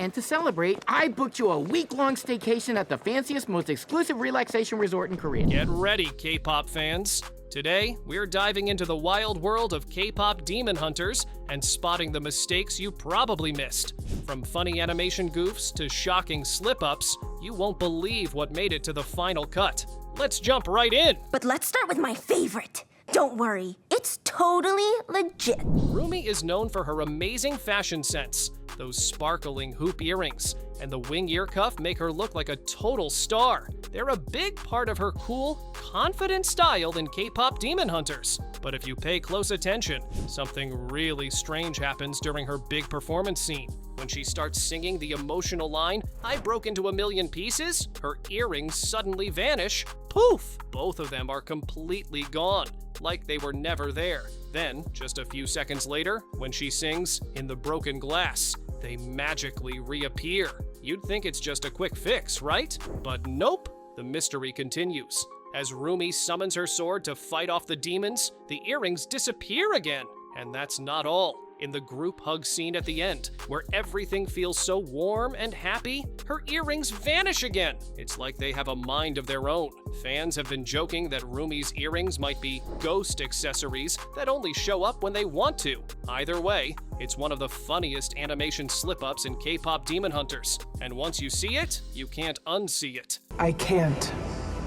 And to celebrate, I booked you a week-long staycation at the fanciest, most exclusive relaxation resort in Korea. Get ready, K-pop fans. Today, we're diving into the wild world of K-pop demon hunters and spotting the mistakes you probably missed. From funny animation goofs to shocking slip-ups, you won't believe what made it to the final cut. Let's jump right in. But let's start with my favorite. Don't worry, it's totally legit. Rumi is known for her amazing fashion sense. Those sparkling hoop earrings and the wing ear cuff make her look like a total star. They're a big part of her cool, confident style in K-pop demon hunters. But if you pay close attention, something really strange happens during her big performance scene. When she starts singing the emotional line, "I broke into a million pieces," her earrings suddenly vanish. Poof! Both of them are completely gone, like they were never there. Then, just a few seconds later, when she sings "In the Broken Glass," they magically reappear. You'd think it's just a quick fix, right? But nope, the mystery continues. As Rumi summons her sword to fight off the demons, the earrings disappear again. And that's not all. In the group hug scene at the end, where everything feels so warm and happy, her earrings vanish again. It's like they have a mind of their own. Fans have been joking that Rumi's earrings might be ghost accessories that only show up when they want to. Either way, it's one of the funniest animation slip-ups in K-pop demon hunters. And once you see it, you can't unsee it. I can't.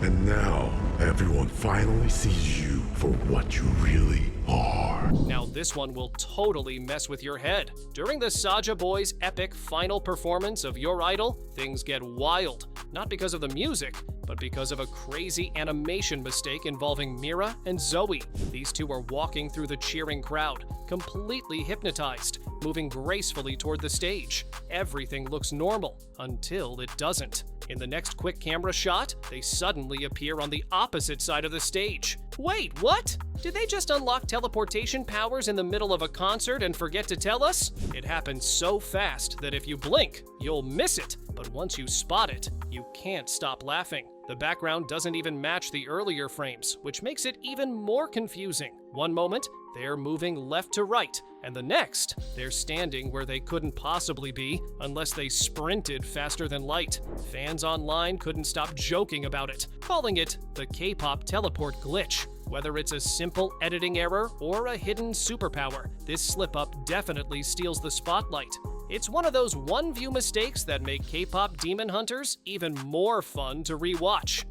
And now, everyone finally sees you for what you really are. Now this one will totally mess with your head. During the Saja Boys' epic final performance of Your Idol, things get wild. Not because of the music, but because of a crazy animation mistake involving Mira and Zoe. These two are walking through the cheering crowd, completely hypnotized, moving gracefully toward the stage. Everything looks normal, until it doesn't. In the next quick camera shot, they suddenly appear on the opposite side of the stage. Wait, what? Did they just unlock teleportation powers in the middle of a concert and forget to tell us? It happens so fast that if you blink, you'll miss it. But once you spot it, you can't stop laughing. The background doesn't even match the earlier frames, which makes it even more confusing. One moment, they're moving left to right, and the next, they're standing where they couldn't possibly be unless they sprinted faster than light. Fans online couldn't stop joking about it, calling it the K-pop teleport glitch. Whether it's a simple editing error or a hidden superpower, this slip-up definitely steals the spotlight. It's one of those one-view mistakes that make K-pop demon hunters even more fun to rewatch.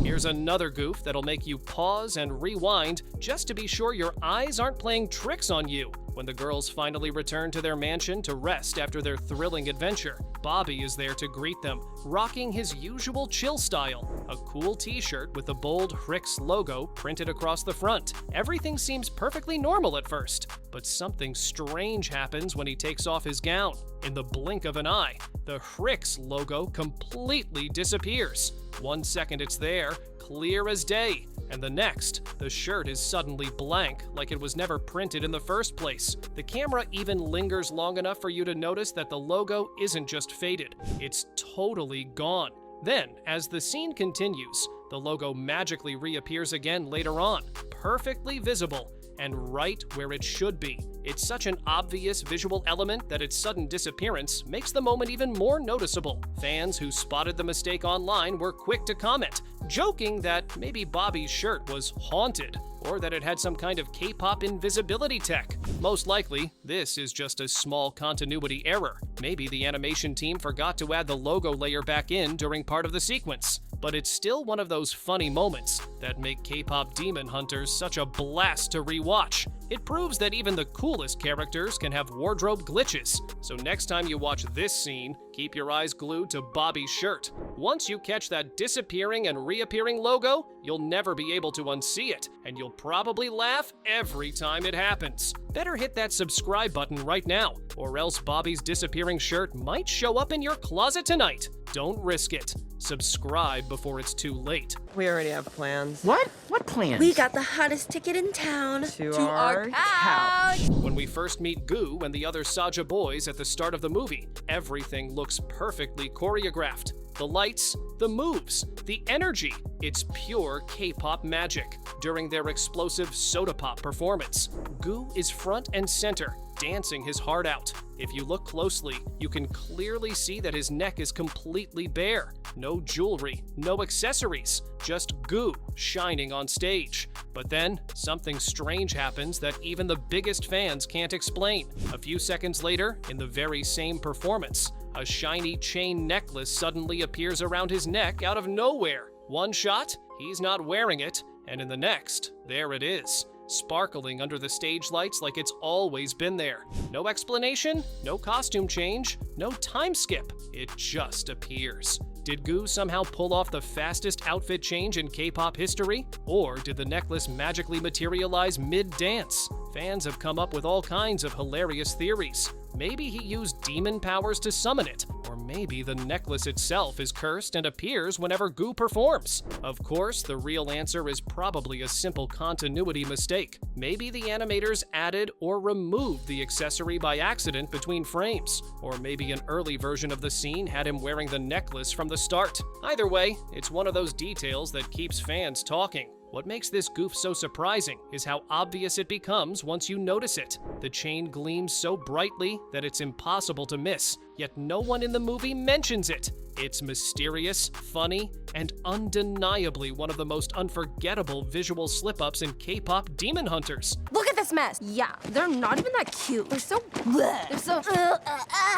Here's another goof that'll make you pause and rewind just to be sure your eyes aren't playing tricks on you. When the girls finally return to their mansion to rest after their thrilling adventure, Bobby is there to greet them, rocking his usual chill style, a cool t-shirt with the bold Hrix logo printed across the front. Everything seems perfectly normal at first, but something strange happens when he takes off his gown. In the blink of an eye, the Hrix logo completely disappears. 1 second it's there, clear as day, and the next, the shirt is suddenly blank, like it was never printed in the first place. The camera even lingers long enough for you to notice that the logo isn't just faded, it's totally gone. Then, as the scene continues, the logo magically reappears again later on, perfectly visible, and right where it should be. It's such an obvious visual element that its sudden disappearance makes the moment even more noticeable. Fans who spotted the mistake online were quick to comment, joking that maybe Bobby's shirt was haunted, or that it had some kind of K-pop invisibility tech. Most likely, this is just a small continuity error. Maybe the animation team forgot to add the logo layer back in during part of the sequence. But it's still one of those funny moments that make K-pop demon hunters such a blast to rewatch. It proves that even the coolest characters can have wardrobe glitches. So next time you watch this scene, keep your eyes glued to Bobby's shirt. Once you catch that disappearing and reappearing logo, you'll never be able to unsee it, and you'll probably laugh every time it happens. Better hit that subscribe button right now, or else Bobby's disappearing shirt might show up in your closet tonight. Don't risk it. Subscribe before it's too late. We already have plans. What? What plans? We got the hottest ticket in town. To our couch. When when we first meet Goo and the other Saja boys at the start of the movie, everything looks perfectly choreographed. The lights, the moves, the energy, it's pure K-pop magic. During their explosive soda pop performance, Goo is front and center, dancing his heart out. If you look closely, you can clearly see that his neck is completely bare. No jewelry, no accessories, just Goo shining on stage. But then, something strange happens that even the biggest fans can't explain. A few seconds later, in the very same performance, a shiny chain necklace suddenly appears around his neck out of nowhere. One shot, he's not wearing it, and in the next, there it is, sparkling under the stage lights like it's always been there. No explanation, no costume change, no time skip. It just appears. Did Goo somehow pull off the fastest outfit change in K-pop history? Or did the necklace magically materialize mid-dance? Fans have come up with all kinds of hilarious theories. Maybe he used demon powers to summon it, or maybe the necklace itself is cursed and appears whenever Goo performs. Of course, the real answer is probably a simple continuity mistake. Maybe the animators added or removed the accessory by accident between frames, or maybe an early version of the scene had him wearing the necklace from the start. Either way, it's one of those details that keeps fans talking. What makes this goof so surprising is how obvious it becomes once you notice it. The chain gleams so brightly that it's impossible to miss, yet no one in the movie mentions it. It's mysterious, funny, and undeniably one of the most unforgettable visual slip-ups in K-pop Demon Hunters. Look at this mess. Yeah, they're not even that cute. They're so bleh. They're so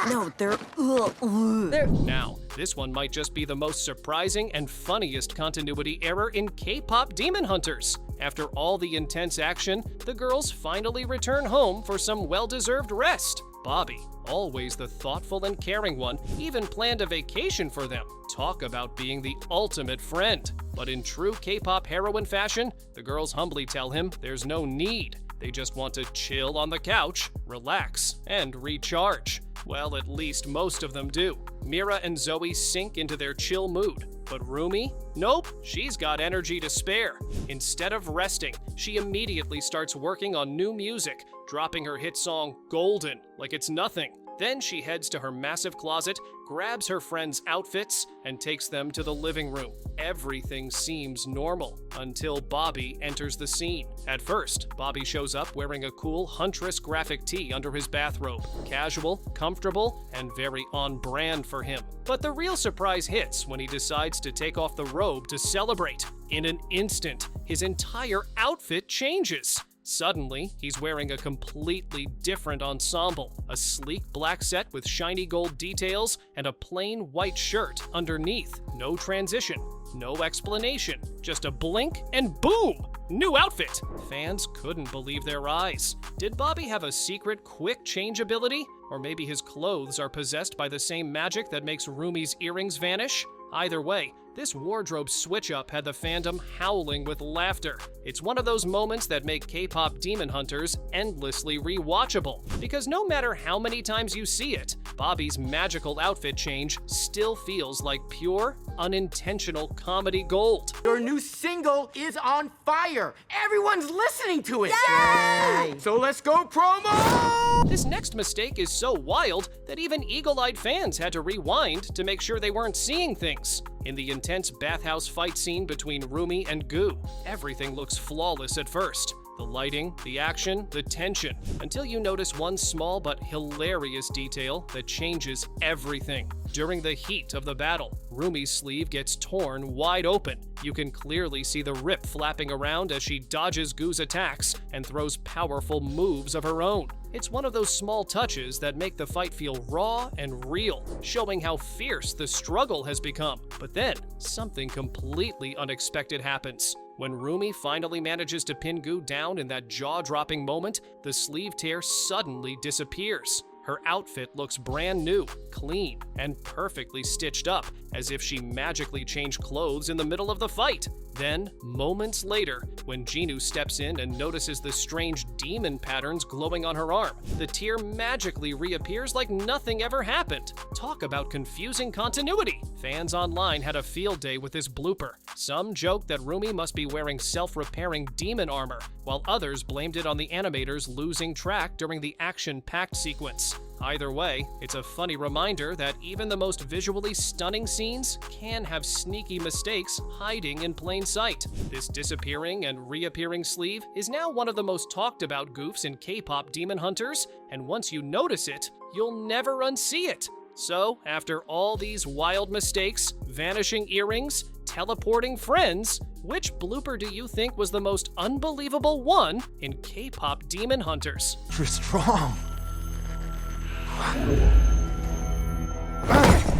No, they're Now, this one might just be the most surprising and funniest continuity error in K-pop Demon Hunters. After all the intense action, the girls finally return home for some well-deserved rest. Bobby, always the thoughtful and caring one, even planned a vacation for them. Talk about being the ultimate friend. But in true K-pop heroine fashion, the girls humbly tell him there's no need. They just want to chill on the couch, relax, and recharge. Well, at least most of them do. Mira and Zoe sink into their chill mood. But Rumi? Nope, she's got energy to spare. Instead of resting, she immediately starts working on new music, dropping her hit song Golden like it's nothing. Then she heads to her massive closet, grabs her friends' outfits, and takes them to the living room. Everything seems normal until Bobby enters the scene. At first, Bobby shows up wearing a cool Huntress graphic tee under his bathrobe. Casual, comfortable, and very on brand for him. But the real surprise hits when he decides to take off the robe to celebrate. In an instant, his entire outfit changes. Suddenly, he's wearing a completely different ensemble, a sleek black set with shiny gold details and a plain white shirt underneath. No transition, no explanation, just a blink and boom! New outfit! Fans couldn't believe their eyes. Did Bobby have a secret quick change ability? Or maybe his clothes are possessed by the same magic that makes Rumi's earrings vanish? Either way, this wardrobe switch-up had the fandom howling with laughter. It's one of those moments that make K-pop Demon Hunters endlessly rewatchable, because no matter how many times you see it, Bobby's magical outfit change still feels like pure, unintentional comedy gold. Your new single is on fire. Everyone's listening to it. Yay! So let's go promo! This next mistake is so wild that even eagle-eyed fans had to rewind to make sure they weren't seeing things. In the intense bathhouse fight scene between Rumi and Goo, everything looks flawless at first. The lighting, the action, the tension, until you notice one small but hilarious detail that changes everything. During the heat of the battle, Rumi's sleeve gets torn wide open. You can clearly see the rip flapping around as she dodges Goo's attacks and throws powerful moves of her own. It's one of those small touches that make the fight feel raw and real, showing how fierce the struggle has become. But then, something completely unexpected happens. When Rumi finally manages to pin Goo down in that jaw-dropping moment, the sleeve tear suddenly disappears. Her outfit looks brand new, clean, and perfectly stitched up, as if she magically changed clothes in the middle of the fight. Then, moments later, when Jinu steps in and notices the strange demon patterns glowing on her arm, the tear magically reappears like nothing ever happened. Talk about confusing continuity! Fans online had a field day with this blooper. Some joked that Rumi must be wearing self-repairing demon armor, while others blamed it on the animators losing track during the action-packed sequence. Either way, it's a funny reminder that even the most visually stunning scenes can have sneaky mistakes hiding in plain sight. This disappearing and reappearing sleeve is now one of the most talked about goofs in K-pop Demon Hunters, and once you notice it, you'll never unsee it. So, after all these wild mistakes, vanishing earrings, teleporting friends, which blooper do you think was the most unbelievable one in K-pop Demon Hunters? You're strong.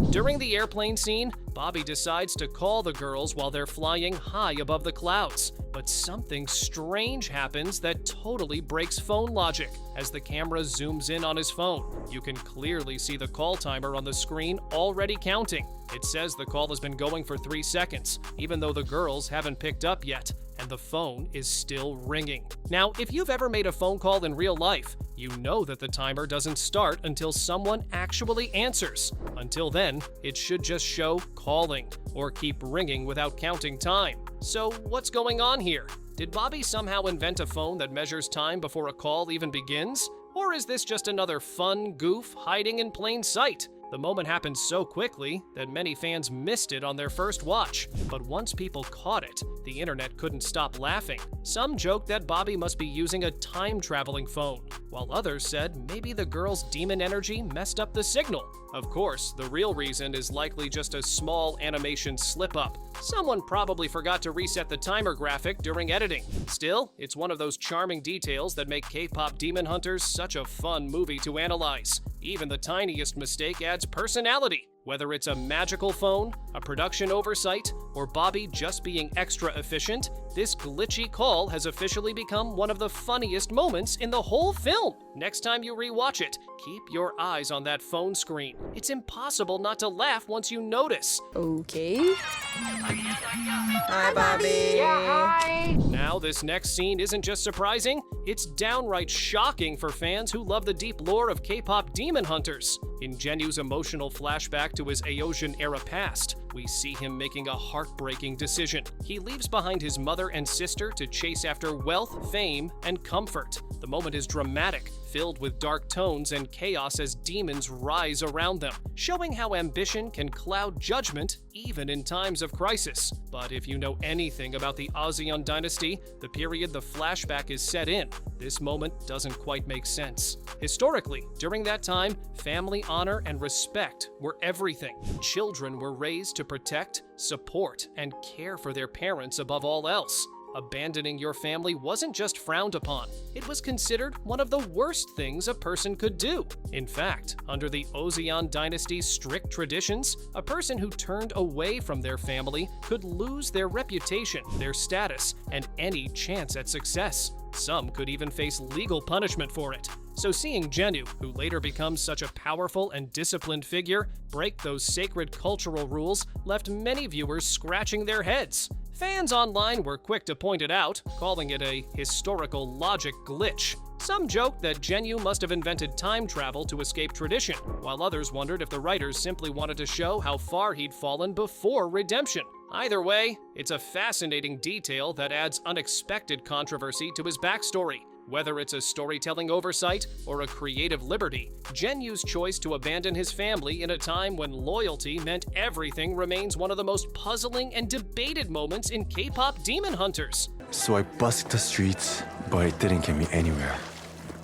During the airplane scene, Bobby decides to call the girls while they're flying high above the clouds. But something strange happens that totally breaks phone logic. As the camera zooms in on his phone, you can clearly see the call timer on the screen already counting. It says the call has been going for 3 seconds, even though the girls haven't picked up yet, and the phone is still ringing. Now, if you've ever made a phone call in real life, you know that the timer doesn't start until someone actually answers. Until then, it should just show calling, or keep ringing without counting time. So what's going on here? Did Bobby somehow invent a phone that measures time before a call even begins? Or is this just another fun goof hiding in plain sight? The moment happened so quickly that many fans missed it on their first watch. But once people caught it, the internet couldn't stop laughing. Some joked that Bobby must be using a time-traveling phone, while others said maybe the girl's demon energy messed up the signal. Of course, the real reason is likely just a small animation slip-up. Someone probably forgot to reset the timer graphic during editing. Still, it's one of those charming details that make K-pop Demon Hunters such a fun movie to analyze. Even the tiniest mistake adds personality. Whether it's a magical phone, a production oversight, or Bobby just being extra efficient, this glitchy call has officially become one of the funniest moments in the whole film. Next time you rewatch it, keep your eyes on that phone screen. It's impossible not to laugh once you notice. Okay. Hi, Bobby. Yeah, hi. Now, this next scene isn't just surprising, it's downright shocking for fans who love the deep lore of K-pop Demon Hunters. In Jenyu's emotional flashback to his Aeosion-era past, we see him making a heartbreaking decision. He leaves behind his mother and sister to chase after wealth, fame, and comfort. The moment is dramatic, filled with dark tones and chaos as demons rise around them, showing how ambition can cloud judgment even in times of crisis. But if you know anything about the Aeosion dynasty, the period the flashback is set in, this moment doesn't quite make sense. Historically, during that time, family honor and respect were everything. Children were raised to protect, support, and care for their parents above all else. Abandoning your family wasn't just frowned upon, it was considered one of the worst things a person could do. In fact, under the Aeosion dynasty's strict traditions, a person who turned away from their family could lose their reputation, their status, and any chance at success. Some could even face legal punishment for it. So seeing Jenu, who later becomes such a powerful and disciplined figure, break those sacred cultural rules left many viewers scratching their heads. Fans online were quick to point it out, calling it a historical logic glitch. Some joked that Jenu must have invented time travel to escape tradition, while others wondered if the writers simply wanted to show how far he'd fallen before redemption. Either way, it's a fascinating detail that adds unexpected controversy to his backstory. Whether it's a storytelling oversight or a creative liberty, Jenyu's choice to abandon his family in a time when loyalty meant everything remains one of the most puzzling and debated moments in K-pop Demon Hunters. So I busked the streets, but it didn't get me anywhere.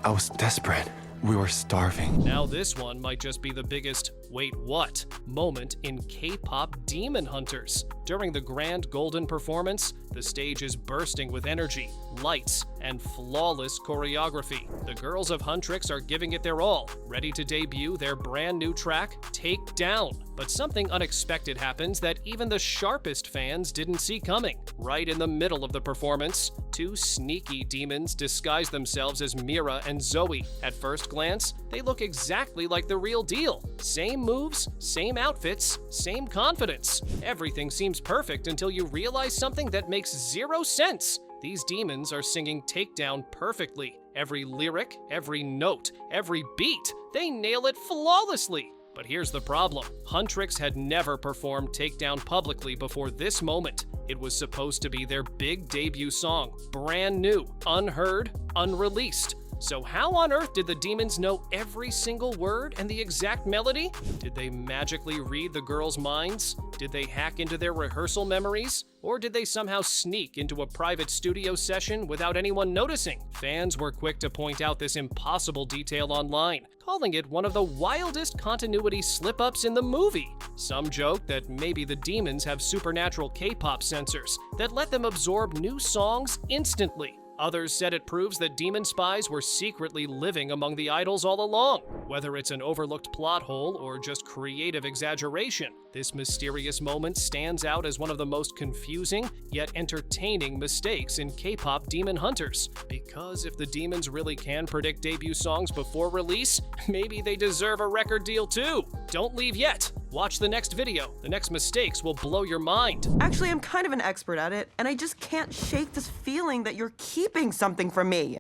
I was desperate. We were starving. Now this one might just be the biggest "wait what" moment in K-pop Demon Hunters. During the grand golden performance, the stage is bursting with energy, lights, and flawless choreography. The girls of Huntrix are giving it their all, ready to debut their brand new track, Take Down. But something unexpected happens that even the sharpest fans didn't see coming. Right in the middle of the performance, two sneaky demons disguise themselves as Mira and Zoe. At first glance, they look exactly like the real deal. Same moves, same outfits, same confidence. Everything seems perfect until you realize something that makes zero sense. These demons are singing Takedown perfectly. Every lyric, every note, every beat, they nail it flawlessly. But here's the problem. Huntrix had never performed Takedown publicly before this moment. It was supposed to be their big debut song, brand new, unheard, unreleased. So how on earth did the demons know every single word and the exact melody? Did they magically read the girls' minds? Did they hack into their rehearsal memories? Or did they somehow sneak into a private studio session without anyone noticing? Fans were quick to point out this impossible detail online, calling it one of the wildest continuity slip-ups in the movie. Some joke that maybe the demons have supernatural K-pop sensors that let them absorb new songs instantly. Others said it proves that demon spies were secretly living among the idols all along. Whether it's an overlooked plot hole or just creative exaggeration, this mysterious moment stands out as one of the most confusing yet entertaining mistakes in K-pop demon hunters. Because if the demons really can predict debut songs before release, maybe they deserve a record deal too. Don't leave yet. Watch the next video. The next mistakes will blow your mind. Actually, I'm kind of an expert at it, and I just can't shake this feeling that you're keeping something from me.